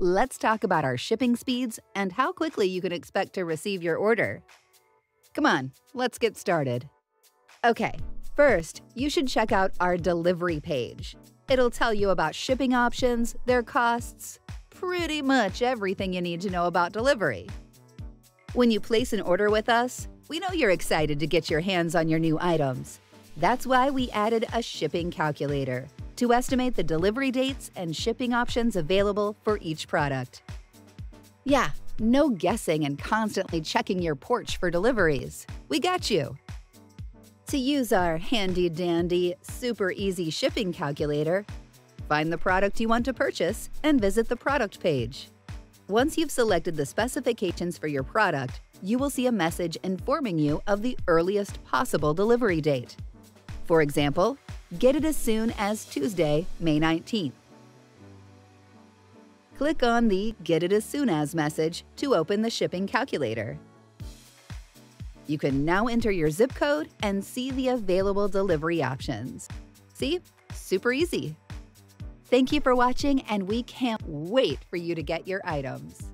let's talk about our shipping speeds and how quickly you can expect to receive your order. Come on, let's get started. Okay, first, you should check out our delivery page. It'll tell you about shipping options, their costs, pretty much everything you need to know about delivery. When you place an order with us, we know you're excited to get your hands on your new items. That's why we added a shipping calculator to estimate the delivery dates and shipping options available for each product. Yeah, no guessing and constantly checking your porch for deliveries. We got you. To use our handy-dandy, super easy shipping calculator, find the product you want to purchase and visit the product page. Once you've selected the specifications for your product, you will see a message informing you of the earliest possible delivery date. For example, get it as soon as Tuesday, May 19th. Click on the Get It As Soon As message to open the shipping calculator. You can now enter your zip code and see the available delivery options. See? Super easy. Thank you for watching, and we can't wait for you to get your items.